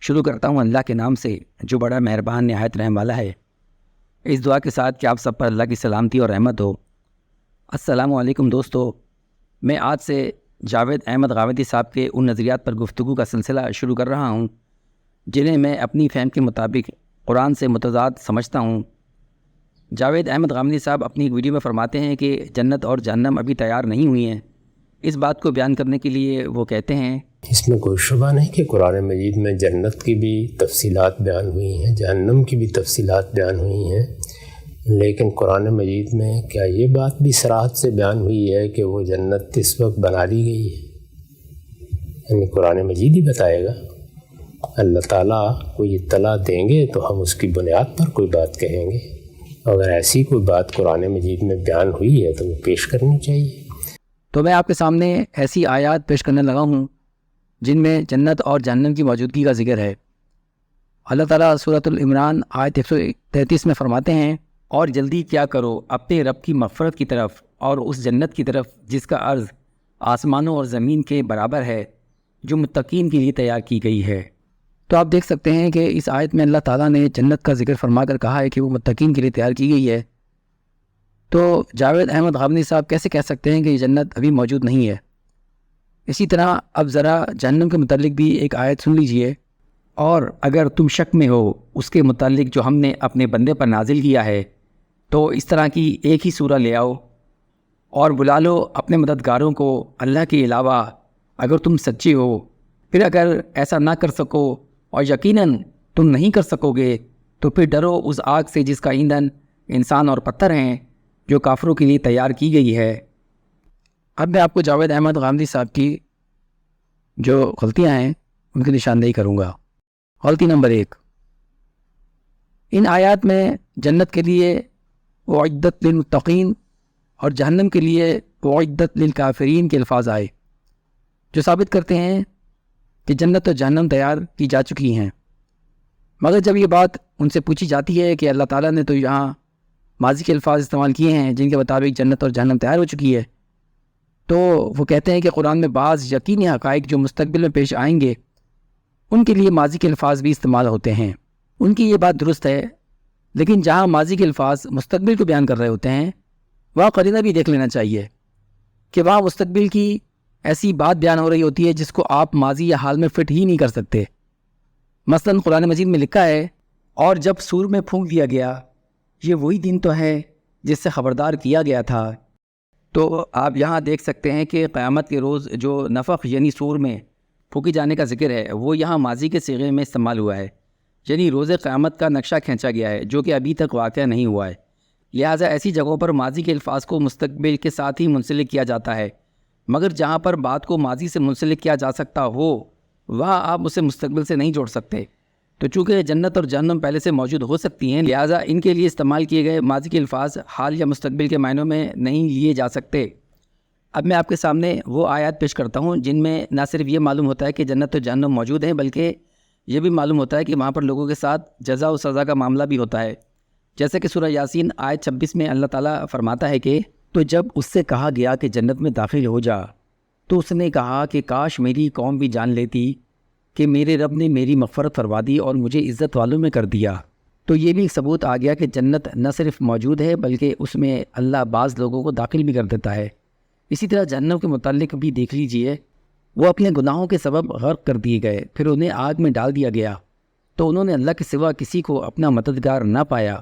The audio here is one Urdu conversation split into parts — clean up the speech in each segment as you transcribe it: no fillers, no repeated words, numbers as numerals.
شروع کرتا ہوں اللہ کے نام سے جو بڑا مہربان نہایت رحم والا ہے۔ اس دعا کے ساتھ کہ آپ سب پر اللہ کی سلامتی اور رحمت ہو۔ السلام علیکم دوستو، میں آج سے جاوید احمد غامدی صاحب کے ان نظریات پر گفتگو کا سلسلہ شروع کر رہا ہوں جنہیں میں اپنی فہم کے مطابق قرآن سے متضاد سمجھتا ہوں۔ جاوید احمد غامدی صاحب اپنی ایک ویڈیو میں فرماتے ہیں کہ جنت اور جہنم ابھی تیار نہیں ہوئی ہیں۔ اس بات کو بیان کرنے کے لیے وہ کہتے ہیں، اس میں کوئی شبہ نہیں کہ قرآن مجید میں جنت کی بھی تفصیلات بیان ہوئی ہیں، جہنم کی بھی تفصیلات بیان ہوئی ہیں، لیکن قرآن مجید میں کیا یہ بات بھی صراحت سے بیان ہوئی ہے کہ وہ جنت اس وقت بنا لی گئی ہے؟ یعنی قرآن مجید ہی بتائے گا۔ اللہ تعالیٰ کو یہ اطلاع دیں گے تو ہم اس کی بنیاد پر کوئی بات کہیں گے۔ اگر ایسی کوئی بات قرآن مجید میں بیان ہوئی ہے تو وہ پیش کرنی چاہیے۔ تو میں آپ کے سامنے ایسی آیات پیش کرنے لگا ہوں جن میں جنت اور جہنم کی موجودگی کا ذکر ہے۔ اللہ تعالیٰ سورۃ العمران آیت 133 میں فرماتے ہیں، اور جلدی کیا کرو اپنے رب کی مغفرت کی طرف اور اس جنت کی طرف جس کا عرض آسمانوں اور زمین کے برابر ہے، جو متقین کے لیے تیار کی گئی ہے۔ تو آپ دیکھ سکتے ہیں کہ اس آیت میں اللہ تعالیٰ نے جنت کا ذکر فرما کر کہا ہے کہ وہ متقین کے لیے تیار کی گئی ہے۔ تو جاوید احمد غامدی صاحب کیسے کہہ سکتے ہیں کہ یہ جنت ابھی موجود نہیں ہے؟ اسی طرح اب ذرا جہنم کے متعلق بھی ایک آیت سن لیجئے، اور اگر تم شک میں ہو اس کے متعلق جو ہم نے اپنے بندے پر نازل کیا ہے تو اس طرح کی ایک ہی سورہ لے آؤ اور بلا لو اپنے مددگاروں کو اللہ کے علاوہ اگر تم سچے ہو۔ پھر اگر ایسا نہ کر سکو اور یقیناً تم نہیں کر سکو گے تو پھر ڈرو اس آگ سے جس کا ایندھن انسان اور پتھر ہیں، جو کافروں کے لیے تیار کی گئی ہے۔ اب میں آپ کو جاوید احمد غامدی صاحب کی جو غلطیاں ہیں ان کی نشاندہی کروں گا۔ غلطی نمبر 1، ان آیات میں جنت کے لیے اعدت للمتقین اور جہنم کے لیے اعدت للکافرین کے الفاظ آئے، جو ثابت کرتے ہیں کہ جنت اور جہنم تیار کی جا چکی ہیں۔ مگر جب یہ بات ان سے پوچھی جاتی ہے کہ اللہ تعالیٰ نے تو یہاں ماضی کے الفاظ استعمال کیے ہیں جن کے مطابق جنت اور جہنم تیار ہو چکی ہے، تو وہ کہتے ہیں کہ قرآن میں بعض یقینی حقائق جو مستقبل میں پیش آئیں گے ان کے لیے ماضی کے الفاظ بھی استعمال ہوتے ہیں۔ ان کی یہ بات درست ہے، لیکن جہاں ماضی کے الفاظ مستقبل کو بیان کر رہے ہوتے ہیں وہاں قرینہ بھی دیکھ لینا چاہیے کہ وہاں مستقبل کی ایسی بات بیان ہو رہی ہوتی ہے جس کو آپ ماضی یا حال میں فٹ ہی نہیں کر سکتے۔ مثلا قرآن مجید میں لکھا ہے، اور جب سور میں پھونک دیا گیا، یہ وہی دن تو ہے جس سے خبردار کیا گیا تھا۔ تو آپ یہاں دیکھ سکتے ہیں کہ قیامت کے روز جو نفخ یعنی سور میں پھونکے جانے کا ذکر ہے وہ یہاں ماضی کے صیغے میں استعمال ہوا ہے، یعنی روز قیامت کا نقشہ کھینچا گیا ہے جو کہ ابھی تک واقع نہیں ہوا ہے۔ لہٰذا ایسی جگہوں پر ماضی کے الفاظ کو مستقبل کے ساتھ ہی منسلک کیا جاتا ہے، مگر جہاں پر بات کو ماضی سے منسلک کیا جا سکتا ہو وہاں آپ اسے مستقبل سے نہیں جوڑ سکتے۔ تو چونکہ جنت اور جہنم پہلے سے موجود ہو سکتی ہیں، لہٰذا ان کے لیے استعمال کیے گئے ماضی کے الفاظ حال یا مستقبل کے معنوں میں نہیں لیے جا سکتے۔ اب میں آپ کے سامنے وہ آیات پیش کرتا ہوں جن میں نہ صرف یہ معلوم ہوتا ہے کہ جنت اور جہنم موجود ہیں، بلکہ یہ بھی معلوم ہوتا ہے کہ وہاں پر لوگوں کے ساتھ جزا و سزا کا معاملہ بھی ہوتا ہے۔ جیسے کہ سورہ یاسین آیت 26 میں اللہ تعالیٰ فرماتا ہے کہ تو جب اس سے کہا گیا کہ جنت میں داخل ہو جا تو اس نے کہا کہ کاش میری قوم بھی جان لیتی کہ میرے رب نے میری مغفرت فرما دی اور مجھے عزت والوں میں کر دیا۔ تو یہ بھی ایک ثبوت آ گیا کہ جنت نہ صرف موجود ہے بلکہ اس میں اللہ بعض لوگوں کو داخل بھی کر دیتا ہے۔ اسی طرح جہنم کے متعلق بھی دیکھ لیجئے، وہ اپنے گناہوں کے سبب غرق کر دیے گئے، پھر انہیں آگ میں ڈال دیا گیا، تو انہوں نے اللہ کے سوا کسی کو اپنا مددگار نہ پایا۔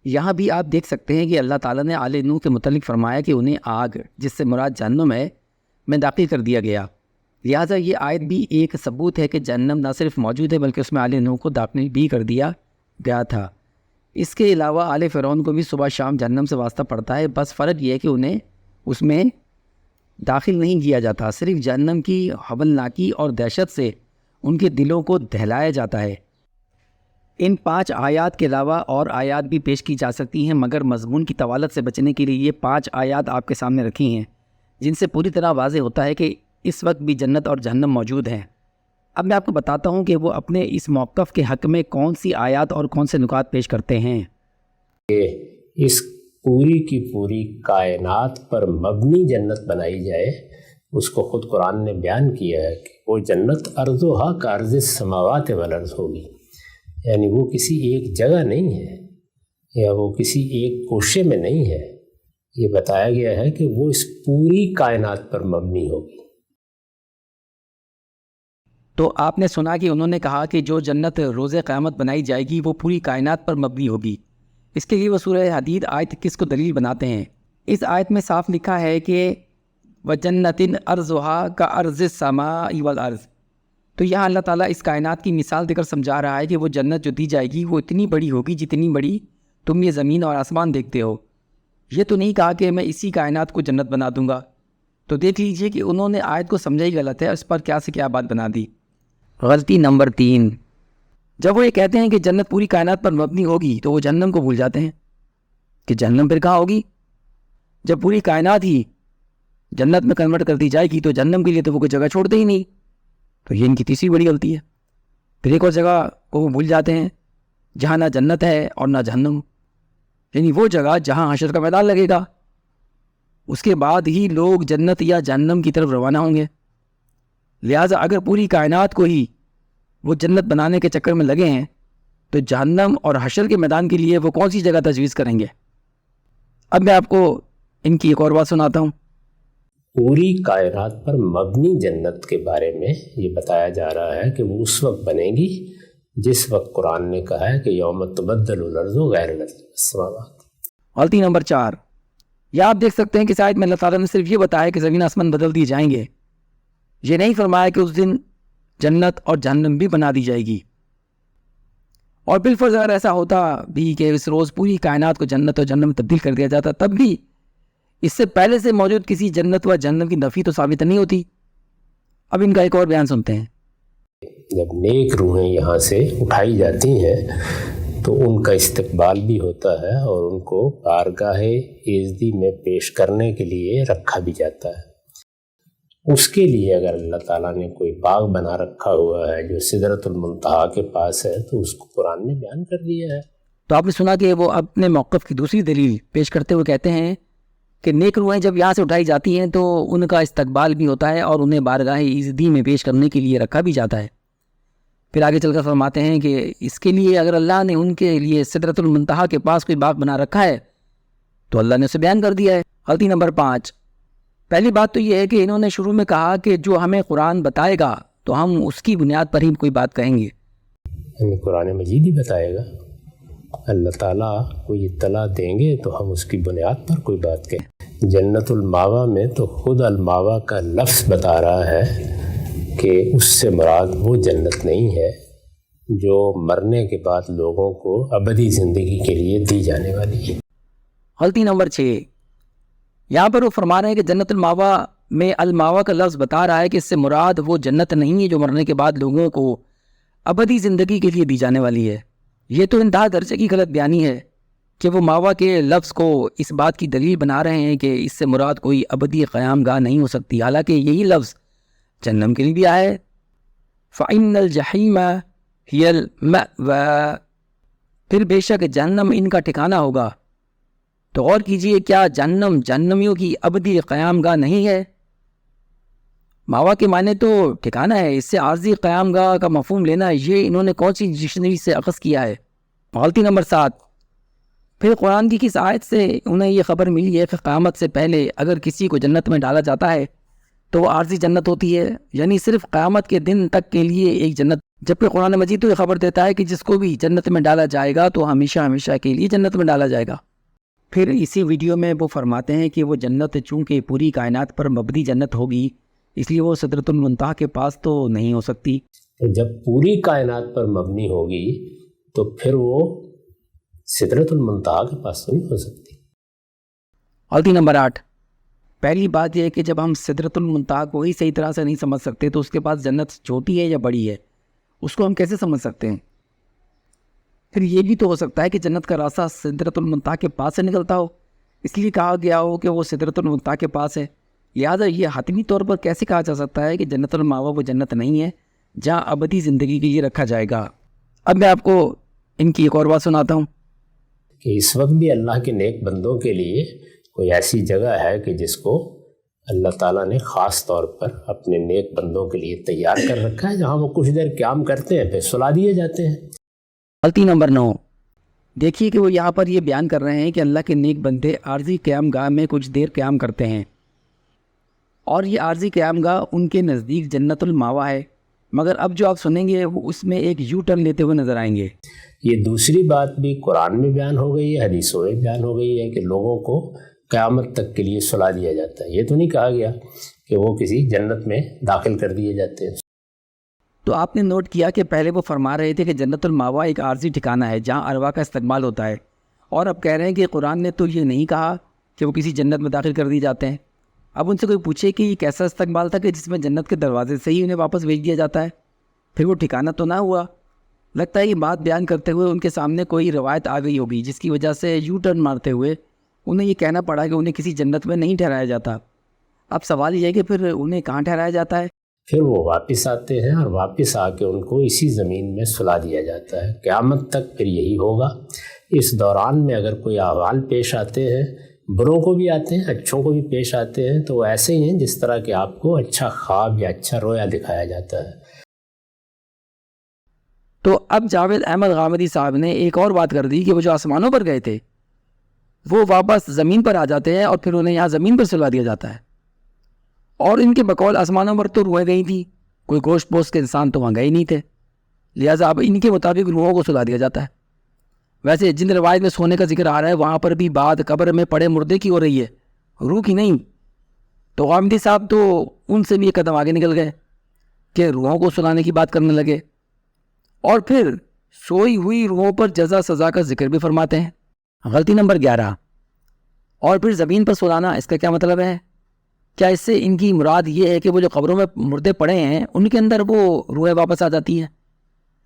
یہاں بھی آپ دیکھ سکتے ہیں کہ اللہ تعالیٰ نے آل نوح کے متعلق فرمایا کہ انہیں آگ جس سے مراد جہنم ہے میں داخل کر دیا گیا۔ لہٰذا یہ آیت بھی ایک ثبوت ہے کہ جہنم نہ صرف موجود ہے بلکہ اس میں آل نوح کو داخل بھی کر دیا گیا تھا۔ اس کے علاوہ آل فرعون کو بھی صبح شام جہنم سے واسطہ پڑتا ہے، بس فرق یہ ہے کہ انہیں اس میں داخل نہیں کیا جاتا، صرف جہنم کی ہولناکی اور دہشت سے ان کے دلوں کو دہلایا جاتا ہے۔ ان 5 آیات کے علاوہ اور آیات بھی پیش کی جا سکتی ہیں، مگر مضمون کی طوالت سے بچنے کے لیے یہ 5 آیات آپ کے سامنے رکھی ہیں جن سے پوری طرح واضح ہوتا ہے کہ اس وقت بھی جنت اور جہنم موجود ہیں۔ اب میں آپ کو بتاتا ہوں کہ وہ اپنے اس موقف کے حق میں کون سی آیات اور کون سے نکات پیش کرتے ہیں۔ کہ اس پوری کی پوری کائنات پر مبنی جنت بنائی جائے اس کو خود قرآن نے بیان کیا ہے کہ وہ جنت ارضھا کارض السماوات والارض ہوگی، یعنی وہ کسی ایک جگہ نہیں ہے یا وہ کسی ایک گوشے میں نہیں ہے، یہ بتایا گیا ہے کہ وہ اس پوری کائنات پر مبنی ہوگی۔ تو آپ نے سنا کہ انہوں نے کہا کہ جو جنت روز قیامت بنائی جائے گی وہ پوری کائنات پر مبنی ہوگی۔ اس کے لیے وہ سورہ حدید آیت 21 کو دلیل بناتے ہیں۔ اس آیت میں صاف لکھا ہے کہ وَجَنَّةٍ أَرْضُهَا كَأَرْضِ السَّمَاءِ وَالْأَرْضِ، تو یہاں اللہ تعالیٰ اس کائنات کی مثال دے کر سمجھا رہا ہے کہ وہ جنت جو دی جائے گی وہ اتنی بڑی ہوگی جتنی بڑی تم یہ زمین اور آسمان دیکھتے ہو۔ یہ تو نہیں کہا کہ میں اسی کائنات کو جنت بنا دوں گا۔ تو دیکھ لیجئے کہ انہوں نے آیت کو سمجھا ہی غلط ہے، اس پر کیا سے کیا بات بنا دی۔ غلطی نمبر 3، جب وہ یہ کہتے ہیں کہ جنت پوری کائنات پر مبنی ہوگی تو وہ جہنم کو بھول جاتے ہیں کہ جہنم پھر کہاں ہوگی؟ جب پوری کائنات ہی جنت میں کنورٹ کر دی جائے گی تو جہنم کے لیے تو وہ کوئی جگہ چھوڑتے ہی نہیں۔ تو یہ ان کی تیسری بڑی غلطی ہے۔ پھر ایک اور جگہ کو وہ بھول جاتے ہیں جہاں نہ جنت ہے اور نہ جہنم، یعنی وہ جگہ جہاں حشر کا میدان لگے گا، اس کے بعد ہی لوگ جنت یا جہنم کی طرف روانہ ہوں گے۔ لہٰذا اگر پوری کائنات کو ہی وہ جنت بنانے کے چکر میں لگے ہیں تو جہنم اور حشر کے میدان کے لیے وہ کون سی جگہ تجویز کریں گے؟ اب میں آپ کو ان کی ایک اور بات سناتا ہوں۔ پوری کائنات پر مبنی جنت کے بارے میں یہ بتایا جا رہا ہے کہ وہ اس وقت بنے گی جس وقت قرآن نے کہا ہے کہ یوم تبدل الارض غیر السماوات۔ غلطی نمبر 4، یا آپ دیکھ سکتے ہیں کہ شاید میں اللہ تعالیٰ نے صرف یہ بتایا کہ زمین آسمان بدل دیے جائیں گے، یہ نہیں فرمایا کہ اس دن جنت اور جہنم بھی بنا دی جائے گی۔ اور بالفرض اگر ایسا ہوتا بھی کہ اس روز پوری کائنات کو جنت اور جہنم تبدیل کر دیا جاتا، تب بھی اس سے پہلے سے موجود کسی جنت و جہنم کی نفی تو ثابت نہیں ہوتی۔ اب ان کا ایک اور بیان سنتے ہیں۔ جب نیک روحیں یہاں سے اٹھائی جاتی ہیں تو ان کا استقبال بھی ہوتا ہے اور ان کو بارگاہ ایزدی میں پیش کرنے کے لیے رکھا بھی جاتا ہے۔ اس کے لیے اگر اللہ تعالیٰ نے کوئی باغ بنا رکھا ہوا ہے جو سدرۃ المنتہا کے پاس ہے تو اس کو قرآن نے بیان کر دیا ہے۔ تو آپ نے سنا کہ وہ اپنے موقف کی دوسری دلیل پیش کرتے ہوئے کہتے ہیں کہ نیک روحیں جب یہاں سے اٹھائی جاتی ہیں تو ان کا استقبال بھی ہوتا ہے اور انہیں بارگاہ ایزدی میں پیش کرنے کے لیے رکھا بھی جاتا ہے۔ پھر آگے چل کر فرماتے ہیں کہ اس کے لیے اگر اللہ نے ان کے لیے سدرۃ المنتہا کے پاس کوئی باغ بنا رکھا ہے تو اللہ نے اسے بیان کر دیا ہے۔ غلطی نمبر 5، پہلی بات تو یہ ہے کہ انہوں نے شروع میں کہا کہ جو ہمیں قرآن بتائے گا تو ہم اس کی بنیاد پر ہی کوئی بات کہیں گے، یعنی قرآن مجید ہی بتائے گا، اللہ تعالیٰ کو اطلاع دیں گے تو ہم اس کی بنیاد پر کوئی بات کہیں۔ جنت الماوا میں تو خود الماوا کا لفظ بتا رہا ہے کہ اس سے مراد وہ جنت نہیں ہے جو مرنے کے بعد لوگوں کو ابدی زندگی کے لیے دی جانے والی ہے۔ غلطی نمبر 6، یہاں پر وہ فرما رہے ہیں کہ جنت الماوا میں الماوا کا لفظ بتا رہا ہے کہ اس سے مراد وہ جنت نہیں ہے جو مرنے کے بعد لوگوں کو ابدی زندگی کے لیے دی جانے والی ہے۔ یہ تو انتہا درجے کی غلط بیانی ہے کہ وہ ماوا کے لفظ کو اس بات کی دلیل بنا رہے ہیں کہ اس سے مراد کوئی ابدی قیام گاہ نہیں ہو سکتی، حالانکہ یہی لفظ جہنم کے لیے بھی آیا ہے۔ فَإِنَّ الْجَحِيمَ هِيَ الْمَأْوَى، پھر بے شک جہنم ان کا ٹھکانہ ہوگا۔ تو غور کیجئے، کیا جہنم جہنمیوں کی ابدی قیام گاہ نہیں ہے؟ ماوا کے معنی تو ٹھکانہ ہے، اس سے عارضی قیام گاہ کا مفہوم لینا یہ انہوں نے کون سی ڈکشنری سے اخذ کیا ہے؟ غلطی نمبر 7، پھر قرآن کی کس آیت سے انہیں یہ خبر ملی ہے کہ قیامت سے پہلے اگر کسی کو جنت میں ڈالا جاتا ہے تو وہ عارضی جنت ہوتی ہے، یعنی صرف قیامت کے دن تک کے لیے ایک جنت، جبکہ قرآن مجید تو یہ خبر دیتا ہے کہ جس کو بھی جنت میں ڈالا جائے گا تو ہمیشہ ہمیشہ کے لیے جنت میں ڈالا جائے گا۔ پھر اسی ویڈیو میں وہ فرماتے ہیں کہ وہ جنت چونکہ پوری کائنات پر مبنی جنت ہوگی اس لیے وہ سدرۃ المنتہا کے پاس تو نہیں ہو سکتی۔ جب پوری کائنات پر مبنی ہوگی تو پھر وہ سدرۃ المنتہا کے پاس تو نہیں ہو سکتی۔ غلطی نمبر 8، پہلی بات یہ ہے کہ جب ہم سدرۃ المنتہا کو ہی صحیح طرح سے نہیں سمجھ سکتے تو اس کے پاس جنت چھوٹی ہے یا بڑی ہے اس کو ہم کیسے سمجھ سکتے ہیں؟ پھر یہ بھی تو ہو سکتا ہے کہ جنت کا راستہ سدرۃ المنتہا کے پاس سے نکلتا ہو، اس لیے کہا گیا ہو کہ وہ سدرۃ المنتہا کے پاس ہے، لہٰذا یہ حتمی طور پر کیسے کہا جا سکتا ہے کہ جنت الماوا وہ جنت نہیں ہے جہاں ابدی زندگی کے لیے رکھا جائے گا۔ اب میں آپ کو ان کی ایک اور بات سناتا ہوں کہ اس وقت بھی اللہ کے نیک بندوں کے لیے کوئی ایسی جگہ ہے کہ جس کو اللہ تعالیٰ نے خاص طور پر اپنے نیک بندوں کے لیے تیار کر رکھا ہے، جہاں وہ کچھ دیر قیام کرتے ہیں پھر سلا دیے جاتے ہیں۔ غلطی نمبر 9، دیکھیے کہ وہ یہاں پر یہ بیان کر رہے ہیں کہ اللہ کے نیک بندے عارضی قیام گاہ میں کچھ دیر قیام کرتے ہیں، اور یہ عارضی قیام گاہ ان کے نزدیک جنت الماوا ہے، مگر اب جو آپ سنیں گے وہ اس میں ایک یو ٹرن لیتے ہوئے نظر آئیں گے۔ یہ دوسری بات بھی قرآن میں بیان ہو گئی ہے، حدیثوں میں بیان ہو گئی ہے کہ لوگوں کو قیامت تک کے لیے سلا دیا جاتا ہے۔ یہ تو نہیں کہا گیا کہ وہ کسی جنت میں داخل کر دیے جاتے ہیں۔ تو آپ نے نوٹ کیا کہ پہلے وہ فرما رہے تھے کہ جنت الماوا ایک عارضی ٹھکانہ ہے جہاں ارواح کا استقبال ہوتا ہے، اور اب کہہ رہے ہیں کہ قرآن نے تو یہ نہیں کہا کہ وہ کسی جنت میں داخل کر دی جاتے ہیں۔ اب ان سے کوئی پوچھے کہ یہ کیسا استقبال تھا کہ جس میں جنت کے دروازے سے ہی انہیں واپس بھیج دیا جاتا ہے، پھر وہ ٹھکانہ تو نہ ہوا؟ لگتا ہے یہ بات بیان کرتے ہوئے ان کے سامنے کوئی روایت آ گئی ہوگی جس کی وجہ سے یو ٹرن مارتے ہوئے انہیں یہ کہنا پڑا کہ انہیں کسی جنت میں نہیں ٹھہرایا جاتا۔ اب سوال یہ ہے کہ پھر انہیں کہاں ٹھہرایا جاتا ہے؟ پھر وہ واپس آتے ہیں اور واپس آ کے ان کو اسی زمین میں سلا دیا جاتا ہے۔ قیامت تک پھر یہی ہوگا۔ اس دوران میں اگر کوئی احوال پیش آتے ہیں، بروں کو بھی آتے ہیں، اچھوں کو بھی پیش آتے ہیں، تو وہ ایسے ہی ہیں جس طرح کہ آپ کو اچھا خواب یا اچھا رویا دکھایا جاتا ہے۔ تو اب جاوید احمد غامدی صاحب نے ایک اور بات کر دی کہ وہ جو آسمانوں پر گئے تھے وہ واپس زمین پر آ جاتے ہیں اور پھر انہیں یہاں زمین پر سلا دیا جاتا ہے، اور ان کے بقول آسمانوں پر تو روحیں گئی تھیں، کوئی گوشت پوست کے انسان تو وہاں گئے نہیں تھے، لہٰذا اب ان کے مطابق روحوں کو سلا دیا جاتا ہے۔ ویسے جن روایت میں سونے کا ذکر آ رہا ہے وہاں پر بھی بات قبر میں پڑے مردے کی ہو رہی ہے، روح کی نہیں۔ تو غامدی صاحب تو ان سے بھی ایک قدم آگے نکل گئے کہ روحوں کو سلانے کی بات کرنے لگے، اور پھر سوئی ہوئی روحوں پر جزا سزا کا ذکر بھی فرماتے ہیں۔ غلطی نمبر 11، اور پھر زمین پر سلانا، اس کا کیا مطلب ہے؟ کیا اس سے ان کی مراد یہ ہے کہ وہ جو قبروں میں مردے پڑے ہیں ان کے اندر وہ روحیں واپس آ جاتی ہیں؟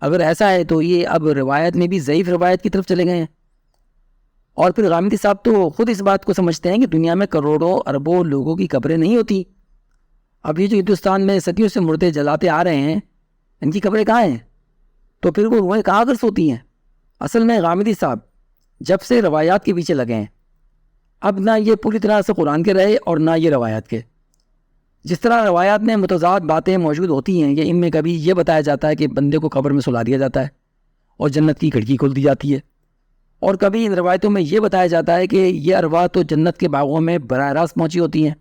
اگر ایسا ہے تو یہ اب روایت میں بھی ضعیف روایت کی طرف چلے گئے ہیں۔ اور پھر غامدی صاحب تو خود اس بات کو سمجھتے ہیں کہ دنیا میں کروڑوں اربوں لوگوں کی قبریں نہیں ہوتی۔ اب یہ جو ہندوستان میں صدیوں سے مردے جلاتے آ رہے ہیں، ان کی قبریں کہاں ہیں؟ تو پھر وہ روحیں کہاں کر سوتی ہیں؟ اصل میں غامدی صاحب جب سے روایات کے پیچھے لگے ہیں، اب نہ یہ پوری طرح سے قرآن کے رہے اور نہ یہ روایات کے۔ جس طرح روایات میں متضاد باتیں موجود ہوتی ہیں، یا ان میں کبھی یہ بتایا جاتا ہے کہ بندے کو قبر میں سلا دیا جاتا ہے اور جنت کی کھڑکی کھول دی جاتی ہے، اور کبھی ان روایتوں میں یہ بتایا جاتا ہے کہ یہ ارواح تو جنت کے باغوں میں براہ راست پہنچی ہوتی ہیں،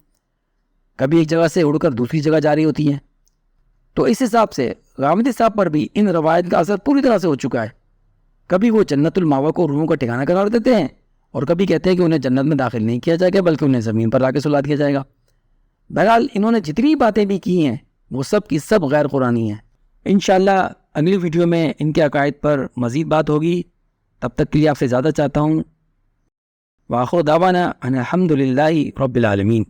کبھی ایک جگہ سے اڑ کر دوسری جگہ جاری ہوتی ہیں۔ تو اس حساب سے غامدی صاحب پر بھی ان روایت کا اثر پوری طرح سے ہو چکا ہے۔ کبھی وہ جنت الماوا کو روحوں کا ٹھکانہ قرار دیتے ہیں، اور کبھی کہتے ہیں کہ انہیں جنت میں داخل نہیں کیا جائے گا بلکہ انہیں زمین پر لا کے سلا دیا جائے گا۔ بہرحال انہوں نے جتنی باتیں بھی کی ہیں وہ سب کی سب غیر قرآنی ہیں۔ انشاءاللہ اگلی ویڈیو میں ان کے عقائد پر مزید بات ہوگی، تب تک کے لیے آپ سے زیادہ چاہتا ہوں وآخر دعوانا ان الحمد للہ رب العالمین۔